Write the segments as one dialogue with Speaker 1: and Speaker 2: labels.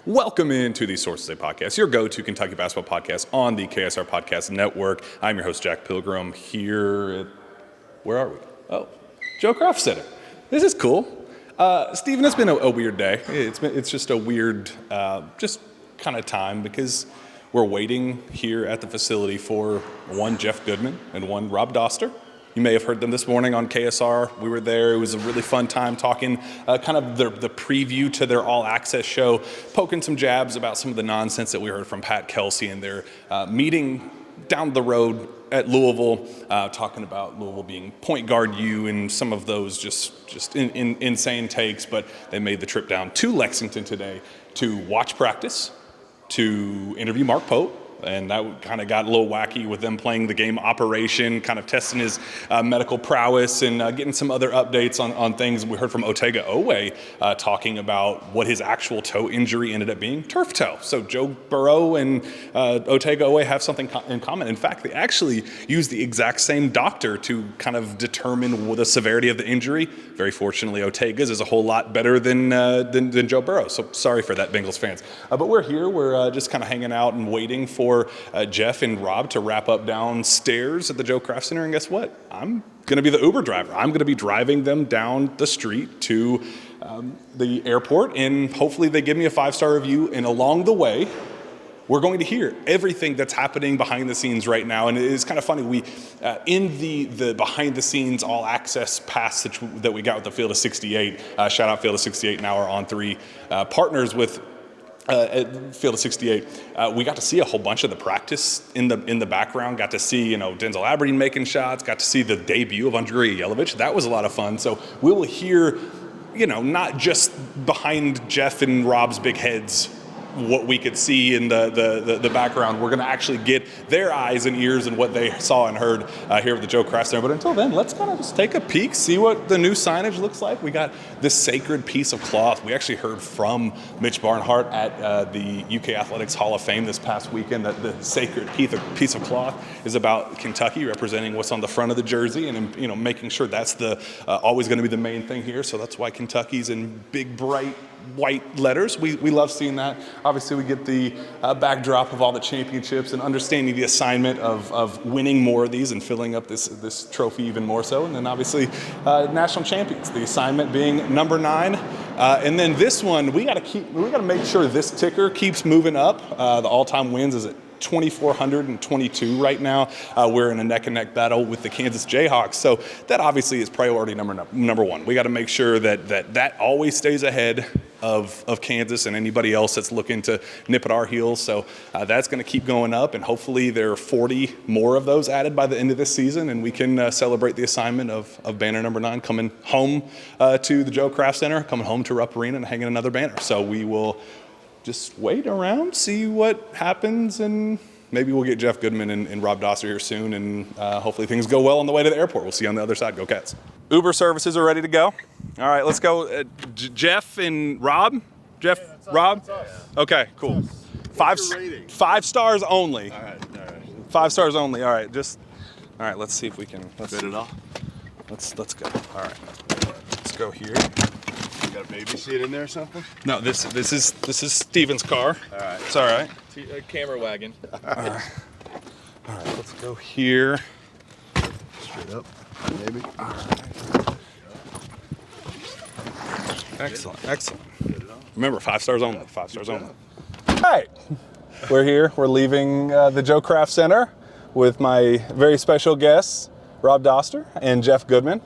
Speaker 1: Welcome into the Sources A podcast, your go-to Kentucky basketball podcast on the KSR Podcast Network. I'm your host, Jack Pilgrim, here at, where are we? Oh, Joe Craft Center. This is cool. Steven, it's been a weird day. It's just a weird, just kind of time because we're waiting here at the facility for one Jeff Goodman and one Rob Dauster. You may have heard them this morning on KSR. We were there. It was a really fun time talking kind of the preview to their all-access show, poking some jabs about some of the nonsense that we heard from Pat Kelsey and their meeting down the road at Louisville, talking about Louisville being point guard U and some of those just insane takes. But they made the trip down to Lexington today to watch practice, to interview Mark Pope. And that kind of got a little wacky with them playing the game operation, kind of testing his medical prowess and getting some other updates on things. We heard from Otega Owe talking about what his actual toe injury ended up being, turf toe. So Joe Burrow and Otega Owe have something in common. In fact, they actually used the exact same doctor to kind of determine the severity of the injury. Very fortunately, Otega's is a whole lot better than Joe Burrow. So sorry for that, Bengals fans. But we're here. We're just kind of hanging out and waiting for Jeff and Rob to wrap up downstairs at the Joe Craft Center. And guess what? I'm going to be the Uber driver. I'm going to be driving them down the street to the airport, and hopefully they give me a 5-star review. And along the way, we're going to hear everything that's happening behind the scenes right now. And it is kind of funny. We, in the behind the scenes all access pass that we got with the Field of 68, shout out Field of 68 now are on 3 partners with at Field of 68, we got to see a whole bunch of the practice in the background. Got to see Denzel Aberdeen making shots. Got to see the debut of Andrei Yelovich. That was a lot of fun. So we will hear, not just behind Jeff and Rob's big heads what we could see in the background. We're going to actually get their eyes and ears and what they saw and heard here at the Joe Craft Center. But until then, let's kind of just take a peek, see what the new signage looks like. We got this sacred piece of cloth. We actually heard from Mitch Barnhart at the UK Athletics Hall of Fame this past weekend that the sacred piece of cloth is about Kentucky, representing what's on the front of the jersey, and making sure that's the always going to be the main thing here. So that's why Kentucky's in big, bright white letters. We love seeing that. Obviously, we get the backdrop of all the championships and understanding the assignment of winning more of these and filling up this trophy even more so. And then obviously, national champions. The assignment being number 9. And then this one, we got to make sure this ticker keeps moving up. The all-time wins is at 2,422 right now. We're in a neck-and-neck battle with the Kansas Jayhawks. So that obviously is priority number 1. We got to make sure that always stays ahead of Kansas and anybody else that's looking to nip at our heels. So that's going to keep going up, and hopefully there are 40 more of those added by the end of this season, and we can celebrate the assignment of banner number 9 coming home to the Joe Craft Center, coming home to Rupp Arena and hanging another banner. So we will just wait around, see what happens, and maybe we'll get Jeff Goodman and Rob Dauster here soon, and hopefully things go well on the way to the airport. We'll see you on the other side. Go Cats. Uber services are ready to go. All right, let's go. Jeff and Rob? Jeff, yeah, Rob? Okay, cool. 5 stars only. All right. 5 stars only. All right, all right, let's see if we can.
Speaker 2: Fit it all?
Speaker 1: Let's go. All right. Let's go here.
Speaker 2: You got a baby seat in there or something?
Speaker 1: No, this is Steven's car.
Speaker 2: All right.
Speaker 1: It's all right.
Speaker 3: Camera wagon.
Speaker 1: All right, let's go here.
Speaker 2: Straight up, maybe.
Speaker 1: All right. Excellent. Remember, 5 stars only. 5 stars only. All right. We're here. We're leaving the Joe Craft Center with my very special guests, Rob Dauster and Jeff Goodman.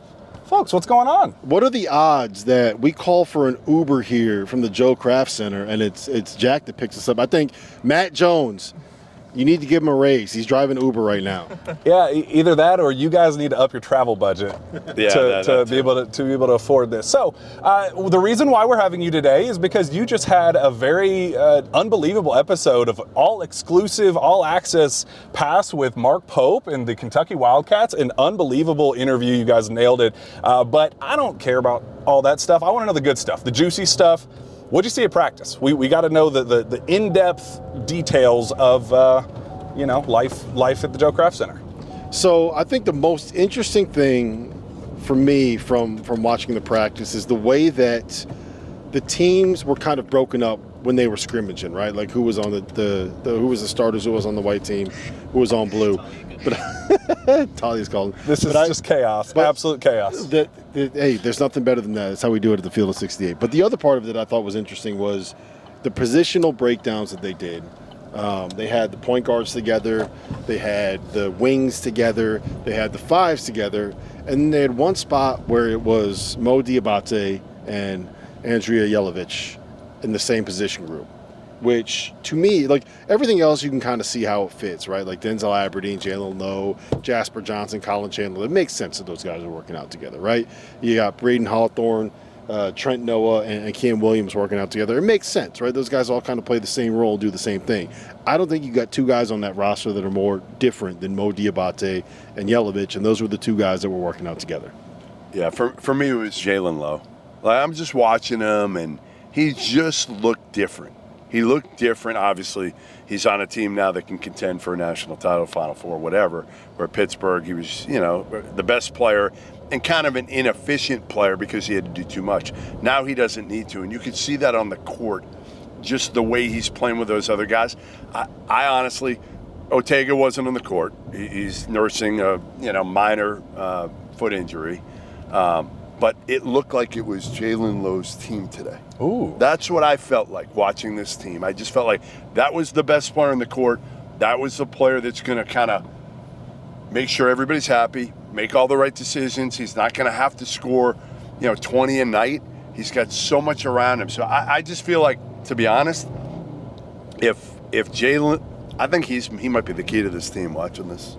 Speaker 1: Folks, what's going on?
Speaker 2: What are the odds that we call for an Uber here from the Joe Craft Center and it's Jack that picks us up? I think Matt Jones, you need to give him a raise. He's driving Uber right now.
Speaker 1: Yeah, either that or you guys need to up your travel budget to be able to afford this. So the reason why we're having you today is because you just had a very unbelievable episode of all exclusive, all access pass with Mark Pope and the Kentucky Wildcats. An unbelievable interview. You guys nailed it. But I don't care about all that stuff. I want to know the good stuff, the juicy stuff. What'd you see at practice? We got to know the in-depth details of life at the Joe Craft Center.
Speaker 2: So I think the most interesting thing for me from watching the practice is the way that the teams were kind of broken up when they were scrimmaging, right? Like who was on the who was the starters, who was on the white team, who was on blue. But Talia's calling.
Speaker 1: This is just chaos, absolute chaos.
Speaker 2: Hey, there's nothing better than that. That's how we do it at the Field of 68. But the other part of it I thought was interesting was the positional breakdowns that they did. They had the point guards together, they had the wings together, they had the fives together, and then they had one spot where it was Mo Diabate and Andrea Jelovic in the same position group, which to me, like everything else, you can kind of see how it fits, right? Like Denzel Aberdeen, Jalen Lowe, Jasper Johnson, Colin Chandler. It makes sense that those guys are working out together, right? You got Braden Hawthorne, Trent Noah, and Cam Williams working out together. It makes sense, right? Those guys all kind of play the same role, do the same thing. I don't think you got two guys on that roster that are more different than Mo Diabate and Jelovic, and those were the two guys that were working out together.
Speaker 3: Yeah, for me, it was Jalen Lowe. Like, I'm just watching him, and he just looked different. He looked different. Obviously, he's on a team now that can contend for a national title, Final Four, whatever. Where Pittsburgh, he was, the best player and kind of an inefficient player because he had to do too much. Now he doesn't need to, and you can see that on the court, just the way he's playing with those other guys. I honestly, Ortega wasn't on the court. He's nursing a minor foot injury. But it looked like it was Jalen Lowe's team today.
Speaker 1: Ooh.
Speaker 3: That's what I felt like watching this team. I just felt like that was the best player on the court. That was the player that's going to kind of make sure everybody's happy, make all the right decisions. He's not going to have to score, 20 a night. He's got so much around him. So I just feel like, to be honest, if Jalen, I think he might be the key to this team watching this.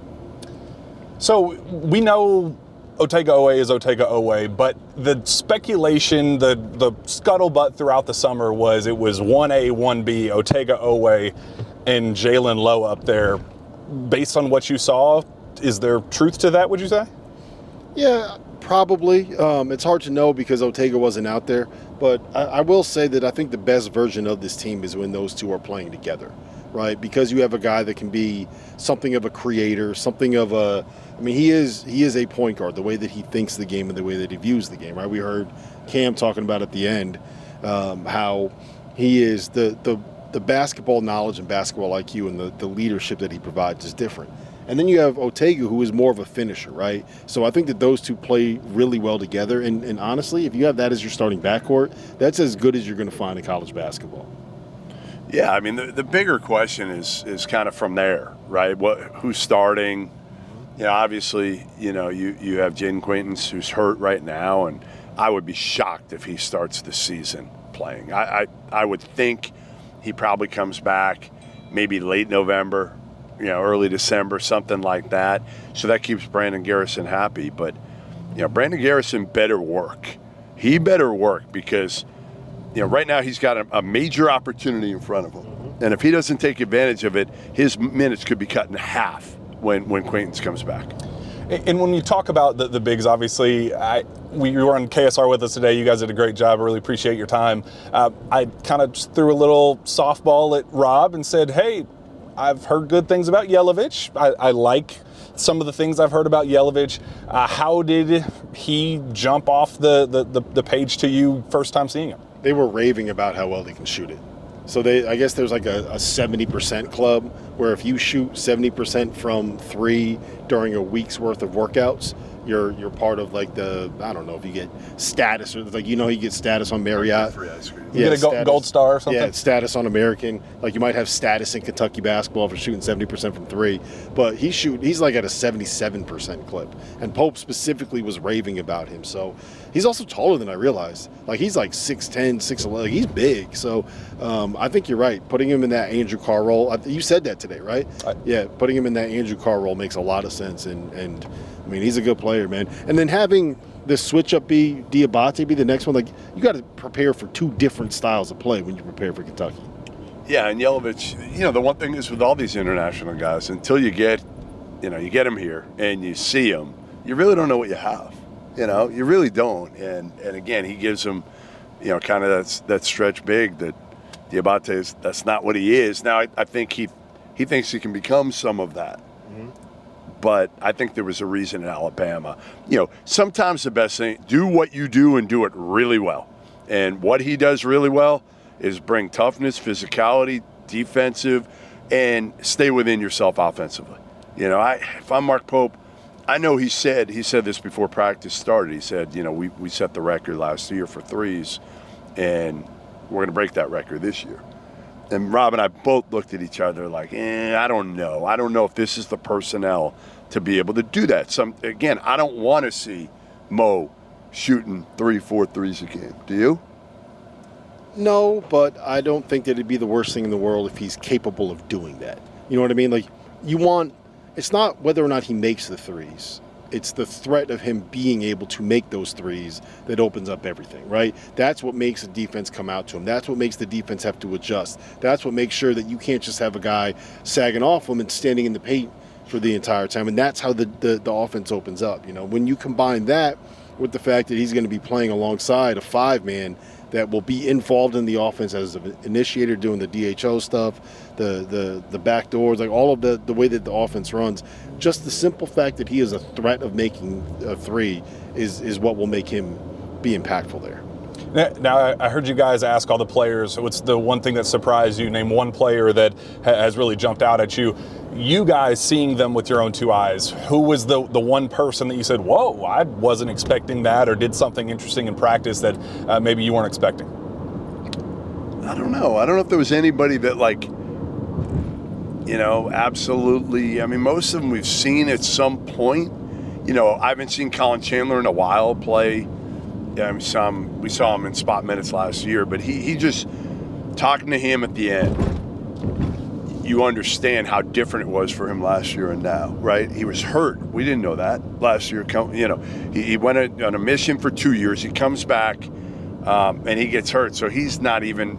Speaker 1: So we know Otega Owe is Otega Owe, but the speculation, the scuttlebutt throughout the summer was it was 1A, 1B, Otega Owe, and Jalen Lowe up there. Based on what you saw, is there truth to that, would you say?
Speaker 2: Yeah, probably. It's hard to know because Otega wasn't out there, but I will say that I think the best version of this team is when those two are playing together, right? Because you have a guy that can be something of a creator, something of a – I mean, he is a point guard, the way that he thinks the game and the way that he views the game, right? We heard Cam talking about at the end how he is the basketball knowledge and basketball IQ and the leadership that he provides is different. And then you have Otega, who is more of a finisher, right? So I think that those two play really well together. And honestly, if you have that as your starting backcourt, that's as good as you're going to find in college basketball.
Speaker 3: Yeah, I mean, the bigger question is kind of from there, right? Who's starting? Obviously, you have Jaden Quaintance, who's hurt right now, and I would be shocked if he starts the season playing. I would think he probably comes back maybe late November, early December, something like that. So that keeps Brandon Garrison happy. But, Brandon Garrison better work. He better work because, right now he's got a major opportunity in front of him. And if he doesn't take advantage of it, his minutes could be cut in half when Quaintance comes back.
Speaker 1: And when you talk about the bigs, obviously, you were on KSR with us today. You guys did a great job. I really appreciate your time. I kind of just threw a little softball at Rob and said, hey, I've heard good things about Jelovic. I like some of the things I've heard about Jelovic. How did he jump off the page to you first time seeing him?
Speaker 2: They were raving about how well he can shoot it. So I guess there's like a 70% club where if you shoot 70% from three during a week's worth of workouts, you're part of like I don't know if you get status or like, you get status on Marriott.
Speaker 3: Free ice cream.
Speaker 1: You get a gold star or something?
Speaker 2: Yeah, status on American. Like you might have status in Kentucky basketball for shooting 70% from three. But he's like at a 77% clip. And Pope specifically was raving about him. So he's also taller than I realized. Like he's like 6'10", 6'11". Like, he's big. So I think you're right. Putting him in that Andrew Carr role. You said that today, right? Yeah, putting him in that Andrew Carr role makes a lot of sense. And I mean, he's a good player, man. And then having the switch up be Diabate be the next one, like you got to prepare for two different styles of play when you prepare for Kentucky.
Speaker 3: Yeah, and Jelovic, the one thing is with all these international guys, until you get them here and you see them, you really don't know what you have. You really don't. And again, he gives them, kind of that stretch big that Diabate that's not what he is. Now, I think he thinks he can become some of that. Mm-hmm. But I think there was a reason in Alabama. Sometimes the best thing, do what you do and do it really well. And what he does really well is bring toughness, physicality, defensive, and stay within yourself offensively. If I'm Mark Pope, I know he said this before practice started. He said, we set the record last year for threes, and we're going to break that record this year. And Rob and I both looked at each other like, I don't know. I don't know if this is the personnel to be able to do that. Again, I don't want to see Mo shooting 3-4 threes a game. Do you?
Speaker 2: No, but I don't think that it'd be the worst thing in the world if he's capable of doing that. You know what I mean? Like, it's not whether or not he makes the threes. It's the threat of him being able to make those threes that opens up everything, right? That's what makes the defense come out to him. That's what makes the defense have to adjust. That's what makes sure that you can't just have a guy sagging off him and standing in the paint for the entire time. And that's how the offense opens up. When you combine that with the fact that he's going to be playing alongside a 5-man that will be involved in the offense as an initiator, doing the DHO stuff, the back doors, like all of the way that the offense runs. Just the simple fact that he is a threat of making a three is what will make him be impactful there.
Speaker 1: Now, I heard you guys ask all the players, what's the one thing that surprised you? Name one player that has really jumped out at you. You guys seeing them with your own two eyes, who was the one person that you said, whoa, I wasn't expecting that, or did something interesting in practice that maybe you weren't expecting?
Speaker 3: I don't know. I don't know if there was anybody that, absolutely. I mean, most of them we've seen at some point. I haven't seen Colin Chandler in a while play. Yeah, we saw him in spot minutes last year, but he just, talking to him at the end, you understand how different it was for him last year and now, right? He was hurt. We didn't know that last year. He went on a mission for 2 years. He comes back, and he gets hurt, so he's not even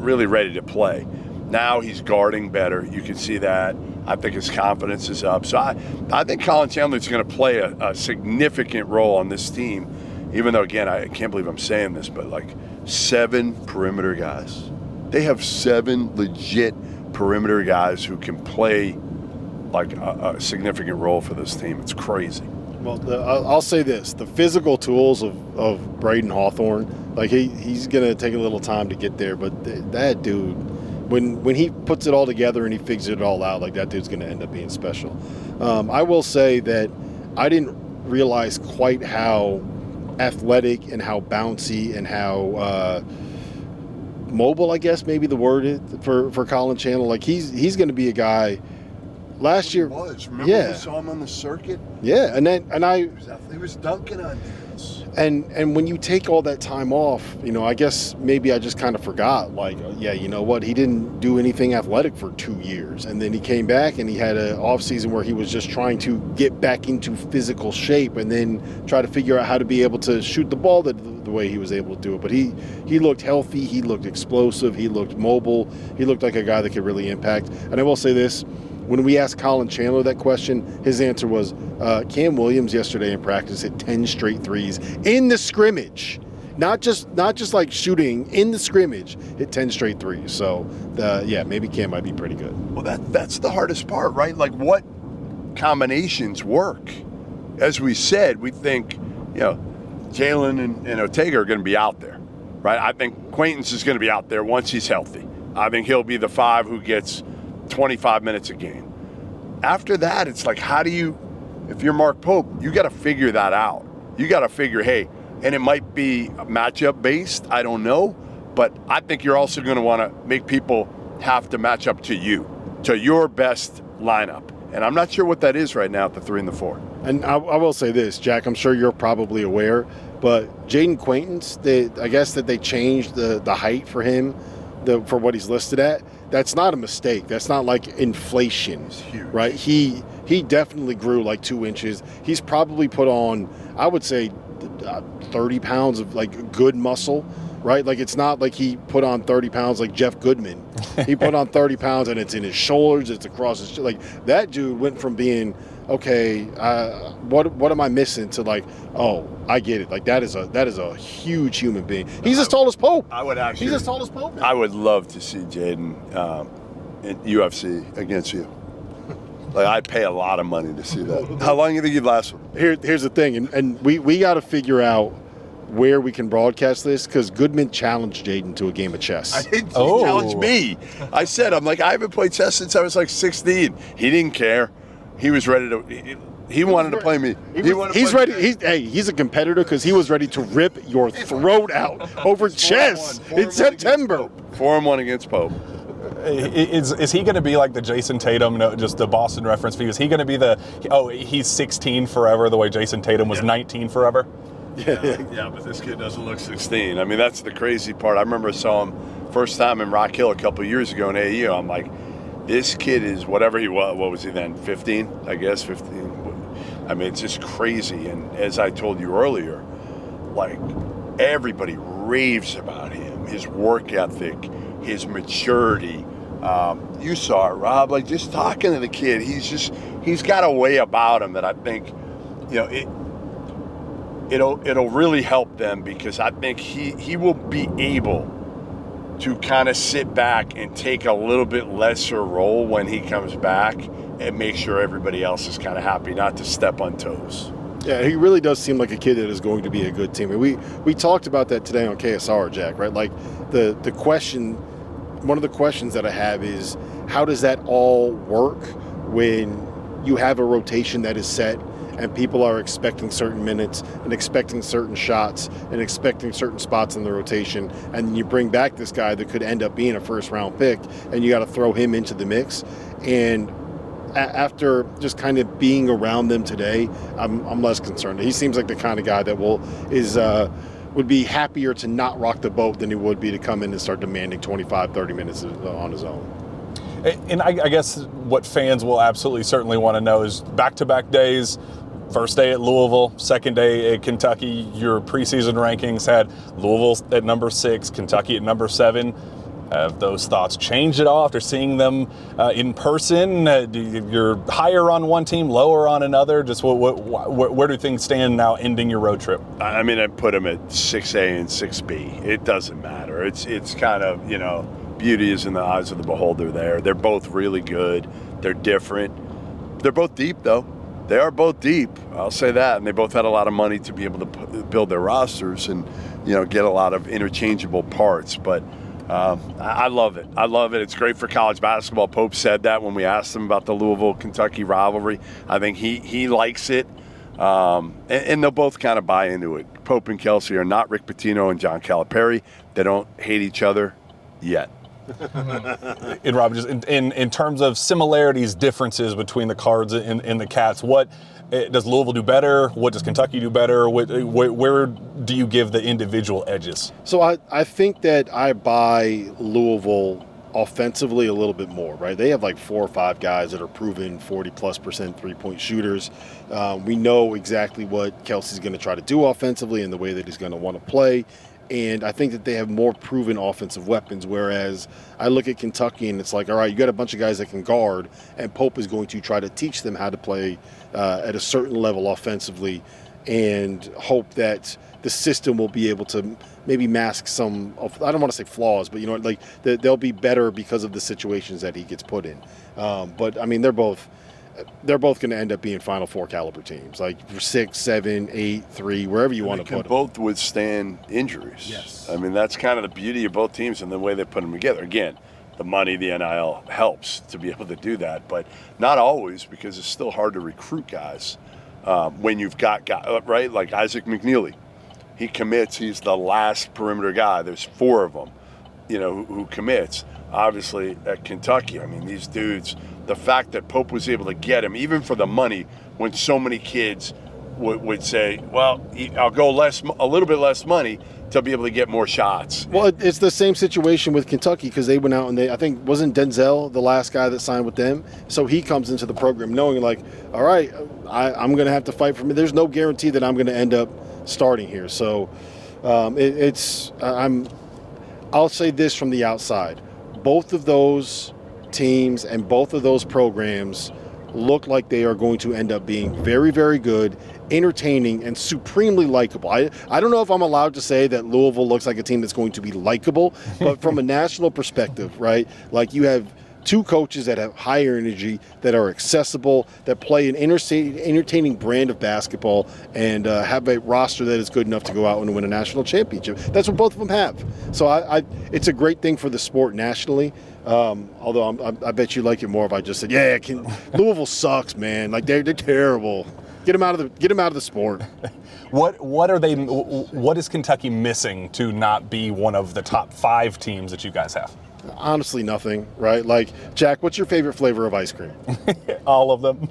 Speaker 3: really ready to play. Now he's guarding better. You can see that. I think his confidence is up. So I think Colin Chandler is going to play a significant role on this team. Even though, again, I can't believe I'm saying this, but 7 perimeter guys. They have 7 legit perimeter guys who can play a significant role for this team. It's crazy.
Speaker 2: Well, I'll say this. The physical tools of Braden Hawthorne, he's going to take a little time to get there, but that dude, when he puts it all together and he figures it all out, that dude's going to end up being special. I will say that I didn't realize quite how athletic and how bouncy and how mobile, I guess maybe the word is for Colin Chandler. He's going to be a guy. Last year,
Speaker 3: Remember we saw him on the circuit?
Speaker 2: Yeah,
Speaker 3: He was dunking on dudes.
Speaker 2: And when you take all that time off, I guess maybe I just kind of forgot. You know what? He didn't do anything athletic for 2 years, and then he came back and he had an off season where he was just trying to get back into physical shape, and then try to figure out how to be able to shoot the ball the way he was able to do it. But he looked healthy. He looked explosive. He looked mobile. He looked like a guy that could really impact. And I will say this. When we asked Colin Chandler that question, his answer was, Cam Williams yesterday in practice hit 10 straight threes in the scrimmage. Not just shooting, in the scrimmage, hit 10 straight threes. So, maybe Cam might be pretty good.
Speaker 3: Well, that's the hardest part, right? What combinations work? As we said, we think, Jalen and Ortega are going to be out there, right? I think Quaintance is going to be out there once he's healthy. I think he'll be the 5 who gets 25 minutes a game. After that, it's how do you, if you're Mark Pope, you got to figure that out. You got to figure, hey, and it might be matchup based, I don't know, but I think you're also going to want to make people have to match up to you, to your best lineup. And I'm not sure what that is right now at the 3 and the 4.
Speaker 2: And I will say this, Jack, I'm sure you're probably aware, but Jaden Quaintance, I guess that they changed the height for him, for what he's listed at. That's not a mistake. That's not inflation.
Speaker 3: It's huge.
Speaker 2: Right? He definitely grew 2 inches. He's probably put on, I would say, 30 pounds of good muscle, right? It's not like he put on 30 pounds like Jeff Goodman. He put on 30 pounds and it's in his shoulders, it's across his that dude went from being, okay, what am I missing, to oh, I get it. That is a huge human being. He's as tall as Pope. He's as tall as Pope now.
Speaker 3: I would love to see Jaden in UFC against you. I'd pay a lot of money to see that. How long do you think you'd last with him?
Speaker 2: Here's the thing, and we got to figure out where we can broadcast this because Goodman challenged Jaden to a game of chess.
Speaker 3: He challenged me. I said, I haven't played chess since I was like 16. He didn't care. He was ready to. He wanted to play me.
Speaker 2: He's ready. He's a competitor because he was ready to rip your throat out over chess in September.
Speaker 3: 4-1 against Pope.
Speaker 1: Is he going to be like the Jason Tatum, just the Boston reference for you? Is he going to be he's 16 forever the way Jason Tatum was 19 forever?
Speaker 3: Yeah, but this kid doesn't look 16. I mean, that's the crazy part. I remember I saw him first time in Rock Hill a couple of years ago in AAU. I'm like, this kid is whatever he was. What was he then? 15, I guess, 15. I mean, it's just crazy. And as I told you earlier, like, everybody raves about him, his work ethic, his maturity. You saw it, Rob. Like, just talking to the kid, he's got a way about him that I think, it'll really help them because I think he will be able to kind of sit back and take a little bit lesser role when he comes back and make sure everybody else is kind of happy, not to step on toes.
Speaker 2: Yeah, he really does seem like a kid that is going to be a good team. We talked about that today on KSR, Jack, right? Like the question, one of the questions that I have is how does that all work when you have a rotation that is set and people are expecting certain minutes and expecting certain shots and expecting certain spots in the rotation, and then you bring back this guy that could end up being a first-round pick, and you got to throw him into the mix. And after just kind of being around them today, I'm less concerned. He seems like the kind of guy that would be happier to not rock the boat than he would be to come in and start demanding 25, 30 minutes on his own.
Speaker 1: And I guess what fans will absolutely certainly want to know is back-to-back days. First day at Louisville, second day at Kentucky. Your preseason rankings had Louisville at number 6, Kentucky at number 7. Have those thoughts changed at all after seeing them in person? You're higher on one team, lower on another? Just where do things stand now ending your road trip?
Speaker 3: I mean, I put them at 6A and 6B. It doesn't matter. It's kind of, beauty is in the eyes of the beholder there. They're both really good. They're different. They're both deep, though. They are both deep. I'll say that. And they both had a lot of money to be able to build their rosters and, get a lot of interchangeable parts. But I love it. I love it. It's great for college basketball. Pope said that when we asked him about the Louisville-Kentucky rivalry. I think he likes it. And they'll both kind of buy into it. Pope and Kelsey are not Rick Pitino and John Calipari. They don't hate each other yet.
Speaker 1: And Rob, just in terms of similarities, differences between the Cards and the Cats, what does Louisville do better? What does Kentucky do better? Where do you give the individual edges?
Speaker 2: So I think that I buy Louisville offensively a little bit more, right? They have like 4 or 5 guys that are proven 40+% three-point shooters. We know exactly what Kelsey's going to try to do offensively and the way that he's going to want to play. And I think that they have more proven offensive weapons, whereas I look at Kentucky and it's like, all right, you got a bunch of guys that can guard, and Pope is going to try to teach them how to play at a certain level offensively and hope that the system will be able to maybe mask some of, I don't want to say flaws, but, they'll be better because of the situations that he gets put in. But, I mean, they're both going to end up being Final Four caliber teams, like 6, 7, 8, 3, wherever you want to put them.
Speaker 3: They can both withstand injuries.
Speaker 2: Yes.
Speaker 3: I mean, that's kind of the beauty of both teams and the way they put them together. Again, the money, the NIL helps to be able to do that, but not always, because it's still hard to recruit guys when you've got guys, right? Like Isaac McNeely. He commits. He's the last perimeter guy. There's 4 of them, who commits. Obviously, at Kentucky, I mean, these dudes, the fact that Pope was able to get him, even for the money, when so many kids would say, well, I'll go a little bit less money to be able to get more shots.
Speaker 2: Well, it's the same situation with Kentucky because they went out and I think, wasn't Denzel the last guy that signed with them? So he comes into the program knowing like, all right, I'm going to have to fight for me. There's no guarantee that I'm going to end up starting here. So I'll say this from the outside. Both of those teams and both of those programs look like they are going to end up being very, very good, entertaining, and supremely likable. I don't know if I'm allowed to say that Louisville looks like a team that's going to be likable, but from a national perspective, right? Like you have two coaches that have higher energy, that are accessible, that play an entertaining brand of basketball, and have a roster that is good enough to go out and win a national championship. That's what both of them have. So it's a great thing for the sport nationally. Although I bet you like it more if I just said, yeah, Louisville sucks, man. Like they're terrible. Get them out of the sport.
Speaker 1: What is Kentucky missing to not be one of the top 5 teams that you guys have?
Speaker 2: Honestly, nothing, right? Like, Jack, what's your favorite flavor of ice cream?
Speaker 1: All of them.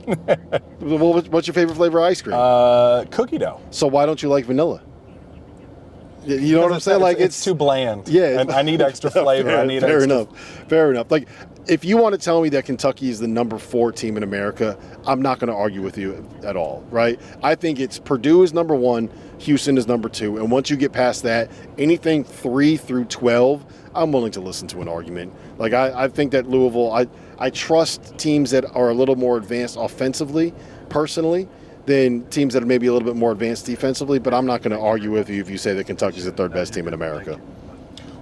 Speaker 2: Well, what's your favorite flavor of ice cream?
Speaker 1: Cookie dough.
Speaker 2: So why don't you like vanilla? You know what I'm saying? Like
Speaker 1: it's too bland.
Speaker 2: Yeah,
Speaker 1: and I need extra flavor.
Speaker 2: Fair enough. Like, if you want to tell me that Kentucky is the number 4 team in America, I'm not going to argue with you at all, right? I think it's Purdue is number 1, Houston is number 2, and once you get past that, anything 3 through 12, I'm willing to listen to an argument. Like, I think that Louisville, I trust teams that are a little more advanced offensively, personally, than teams that are maybe a little bit more advanced defensively, but I'm not going to argue with you if you say that Kentucky's the 3rd best team in America.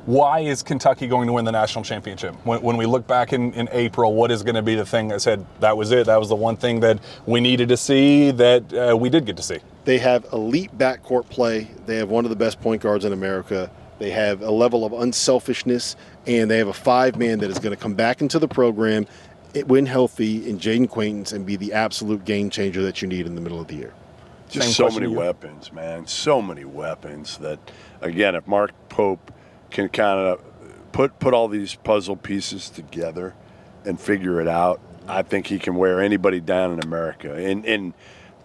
Speaker 1: Why is Kentucky going to win the national championship? When we look back in April, what is going to be the thing that said that was it? That was the one thing that we needed to see that we did get to see.
Speaker 2: They have elite backcourt play. They have one of the best point guards in America. They have a level of unselfishness, and they have a 5-man that is going to come back into the program, win healthy in Jaden Quaintance, and be the absolute game changer that you need in the middle of the year.
Speaker 3: Just so many weapons, man. So many weapons that, again, if Mark Pope can kind of put all these puzzle pieces together and figure it out, I think he can wear anybody down in America. And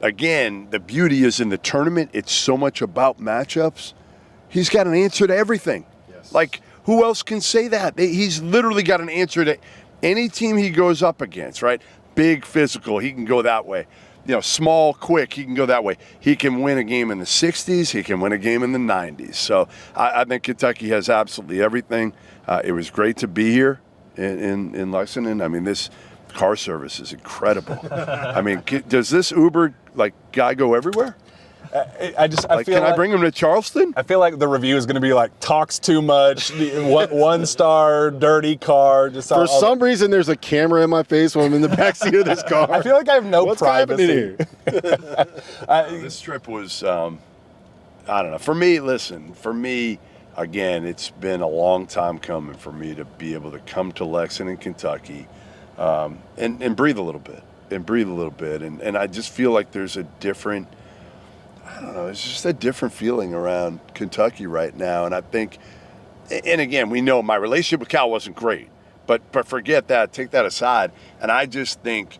Speaker 3: again, the beauty is in the tournament, it's so much about matchups. He's got an answer to everything.
Speaker 2: Yes.
Speaker 3: Like, who else can say that? He's literally got an answer to any team he goes up against, right? Big, physical, he can go that way. You know, small, quick, he can go that way. He can win a game in the 60s. He can win a game in the 90s. So I think Kentucky has absolutely everything. It was great to be here in Lexington. I mean, this car service is incredible. I mean, does this Uber guy go everywhere?
Speaker 1: I feel
Speaker 3: can I bring him to Charleston?
Speaker 1: I feel like the review is going to be like, talks too much, 1 star, dirty car.
Speaker 2: For some reason, there's a camera in my face when I'm in the backseat of this car.
Speaker 1: I feel like I have no
Speaker 2: What's
Speaker 1: privacy.
Speaker 2: happening here?
Speaker 3: This trip was, I don't know. For me, again, it's been a long time coming for me to be able to come to Lexington, Kentucky, and breathe a little bit. And I just feel like there's a different, I don't know, it's just a different feeling around Kentucky right now. And I think, and again, we know my relationship with Cal wasn't great, but forget that, take that aside. And I just think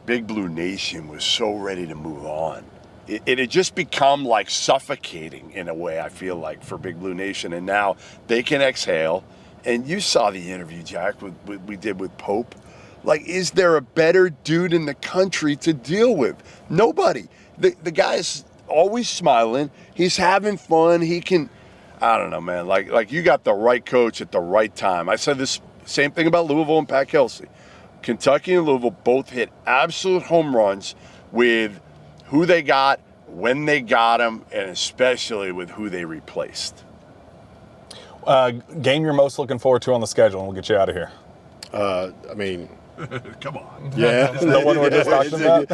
Speaker 3: Big Blue Nation was so ready to move on. It had just become like suffocating in a way, I feel like, for Big Blue Nation. And now they can exhale. And you saw the interview, Jack, we did with Pope. Like, is there a better dude in the country to deal with? Nobody. The guy's always smiling. He's having fun. He can, I don't know, man. Like you got the right coach at the right time. I said this same thing about Louisville and Pat Kelsey. Kentucky and Louisville both hit absolute home runs with who they got, when they got them, and especially with who they replaced.
Speaker 1: Game you're most looking forward to on the schedule, and we'll get you out of here.
Speaker 2: I mean,
Speaker 3: come on.
Speaker 2: Yeah.
Speaker 1: The one we're just talking about?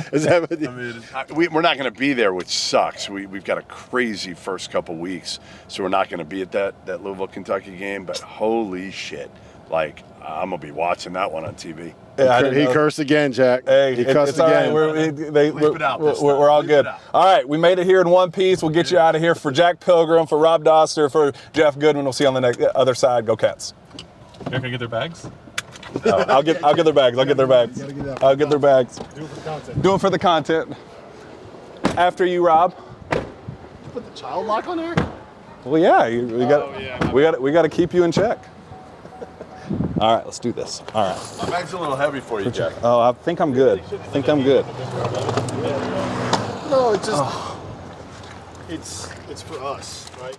Speaker 3: We're not going to be there, which sucks. We've got a crazy first couple weeks, so we're not going to be at that Louisville, Kentucky game, but holy shit. Like, I'm going to be watching that one on TV.
Speaker 2: Yeah, he cursed again, Jack.
Speaker 1: Hey,
Speaker 2: he cursed again.
Speaker 1: We're all good. All right, we made it here in one piece. We'll get you out of here. For Jack Pilgrim, for Rob Dauster, for Jeff Goodman. We'll see you on the other side. Go Cats.
Speaker 4: You're not going to get their bags?
Speaker 1: I'll get their bags. I'll get their bags. Do it for the content. After you, Rob.
Speaker 2: Put the child lock on there?
Speaker 1: Well, yeah, we got to keep you in check. All right, let's do this. All right.
Speaker 3: My bag's a little heavy for you, Jack.
Speaker 1: Oh, I think I'm good.
Speaker 2: No, it's just it's for us, right?